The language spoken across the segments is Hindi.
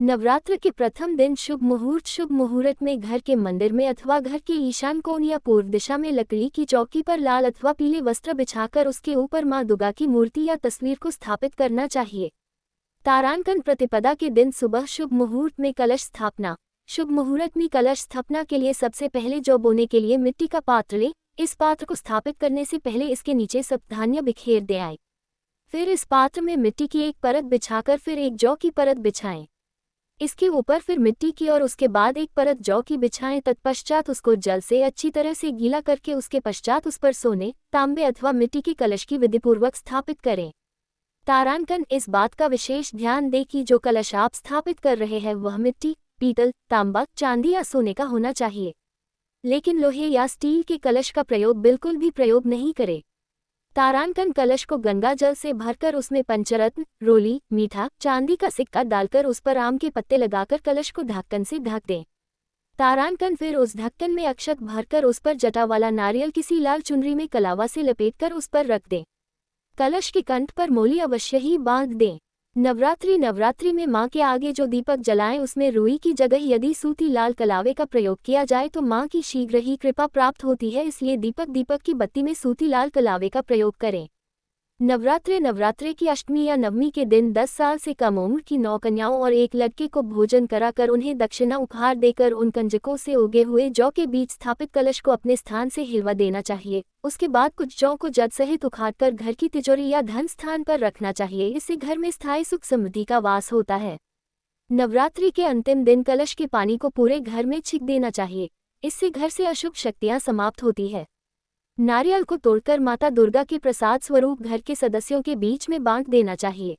नवरात्र के प्रथम दिन शुभ मुहूर्त में घर के मंदिर में अथवा घर के ईशान कोण या पूर्व दिशा में लकड़ी की चौकी पर लाल अथवा पीले वस्त्र बिछाकर उसके ऊपर मां दुर्गा की मूर्ति या तस्वीर को स्थापित करना चाहिए। तारांकन प्रतिपदा के दिन सुबह शुभ मुहूर्त में कलश स्थापना। शुभ मुहूर्त में कलश स्थापना के लिए सबसे पहले जौ बोने के लिए मिट्टी का पात्र लें। इस पात्र को स्थापित करने से पहले इसके नीचे सब धान्य बिखेर दें आए। फिर इस पात्र में मिट्टी की एक परत बिछाकर फिर एक जौ की परत बिछाएं। इसके ऊपर फिर मिट्टी की और उसके बाद एक परत जौ की बिछाएं। तत्पश्चात उसको जल से अच्छी तरह से गीला करके उसके पश्चात उस पर सोने, तांबे अथवा मिट्टी की कलश की विधिपूर्वक स्थापित करें। तारांकन इस बात का विशेष ध्यान दें कि जो कलश आप स्थापित कर रहे हैं वह मिट्टी, पीतल, तांबा, चांदी या सोने का होना चाहिए, लेकिन लोहे या स्टील के कलश का बिल्कुल भी प्रयोग नहीं करें। तारांकन कलश को गंगा जल से भरकर उसमें पंचरत्न, रोली, मीठा, चांदी का सिक्का डालकर उस पर आम के पत्ते लगाकर कलश को ढक्कन से ढक दें। तारांकन फिर उस ढक्कन में अक्षत भरकर उस पर जटा वाला नारियल किसी लाल चुनरी में कलावा से लपेटकर उस पर रख दें। कलश के कंठ पर मोली अवश्य ही बांध दें। नवरात्रि में मां के आगे जो दीपक जलाएं उसमें रुई की जगह यदि सूती लाल कलावे का प्रयोग किया जाए तो मां की शीघ्र ही कृपा प्राप्त होती है, इसलिए दीपक की बत्ती में सूती लाल कलावे का प्रयोग करें। नवरात्रि की अष्टमी या नवमी के दिन 10 साल से कम उम्र की 9 कन्याओं और एक लड़के को भोजन कराकर उन्हें दक्षिणा उपहार देकर उन कंजकों से उगे हुए जौ के बीच स्थापित कलश को अपने स्थान से हिलवा देना चाहिए। उसके बाद कुछ जौ को जद सहित उखाड़कर घर की तिजोरी या धन स्थान पर रखना चाहिए। इससे घर में स्थायी सुख समृद्धि का वास होता है। नवरात्रि के अंतिम दिन कलश के पानी को पूरे घर में छिड़क देना चाहिए। इससे घर से अशुभ शक्तियां समाप्त होती है। नारियल को तोड़कर माता दुर्गा के प्रसाद स्वरूप घर के सदस्यों के बीच में बांट देना चाहिए।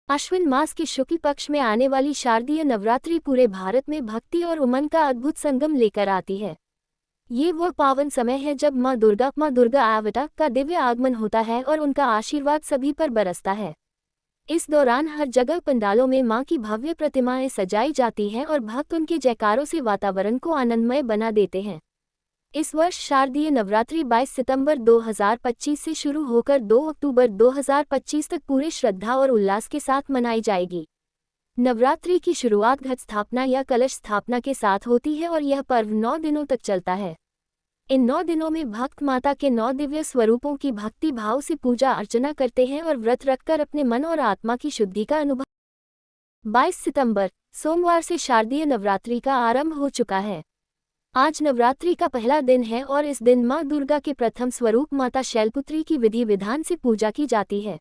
अश्विन मास के शुक्ल पक्ष में आने वाली शारदीय नवरात्रि पूरे भारत में भक्ति और उमंग का अद्भुत संगम लेकर आती है। ये वह पावन समय है जब मां दुर्गा आवता का दिव्य आगमन होता है और उनका आशीर्वाद सभी पर बरसता है। इस दौरान हर जगह पंडालों में मां की भव्य प्रतिमाएं सजाई जाती हैं और भक्त उनके जयकारों से वातावरण को आनंदमय बना देते हैं। इस वर्ष शारदीय नवरात्रि 22 सितंबर 2025 से शुरू होकर 2 अक्टूबर 2025 तक पूरे श्रद्धा और उल्लास के साथ मनाई जाएगी। नवरात्रि की शुरुआत घट स्थापना या कलश स्थापना के साथ होती है और यह पर्व 9 दिनों तक चलता है। इन 9 दिनों में भक्त माता के 9 दिव्य स्वरूपों की भक्ति भाव से पूजा अर्चना करते हैं और व्रत रखकर अपने मन और आत्मा की शुद्धि का अनुभव। 22 सितंबर सोमवार से शारदीय नवरात्रि का आरंभ हो चुका है। आज नवरात्रि का पहला दिन है और इस दिन मां दुर्गा के प्रथम स्वरूप माता शैलपुत्री की विधि विधान से पूजा की जाती है।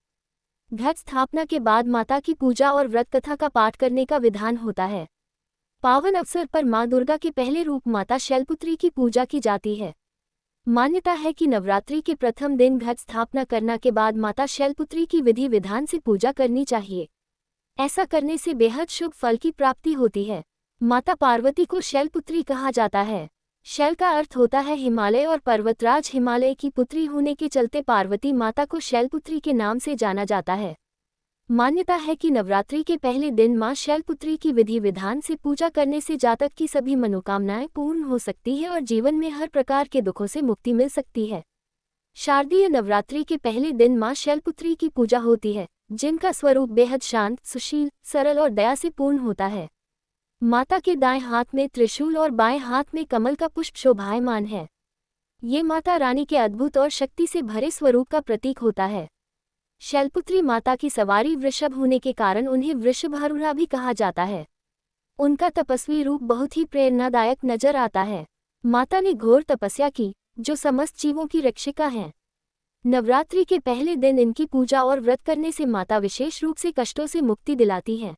घट स्थापना के बाद माता की पूजा और व्रत कथा का पाठ करने का विधान होता है। पावन अवसर पर मां दुर्गा के पहले रूप माता शैलपुत्री की पूजा की जाती है। मान्यता है कि नवरात्रि के प्रथम दिन घट स्थापना करने के बाद माता शैलपुत्री की विधि विधान से पूजा करनी चाहिए। ऐसा करने से बेहद शुभ फल की प्राप्ति होती है। माता पार्वती को शैलपुत्री कहा जाता है। शैल का अर्थ होता है हिमालय और पर्वतराज हिमालय की पुत्री होने के चलते पार्वती माता को शैलपुत्री के नाम से जाना जाता है। मान्यता है कि नवरात्रि के पहले दिन मां शैलपुत्री की विधि विधान से पूजा करने से जातक की सभी मनोकामनाएं पूर्ण हो सकती है और जीवन में हर प्रकार के दुखों से मुक्ति मिल सकती है। शारदीय नवरात्रि के पहले दिन मां शैलपुत्री की पूजा होती है, जिनका स्वरूप बेहद शांत, सुशील, सरल और दया से पूर्ण होता है। माता के दाएं हाथ में त्रिशूल और बाएं हाथ में कमल का पुष्प शोभायमान है। ये माता रानी के अद्भुत और शक्ति से भरे स्वरूप का प्रतीक होता है। शैलपुत्री माता की सवारी वृषभ होने के कारण उन्हें वृषभारूढ़ा भी कहा जाता है। उनका तपस्वी रूप बहुत ही प्रेरणादायक नजर आता है। माता ने घोर तपस्या की, जो समस्त जीवों की रक्षिका हैं। नवरात्रि के पहले दिन इनकी पूजा और व्रत करने से माता विशेष रूप से कष्टों से मुक्ति दिलाती हैं।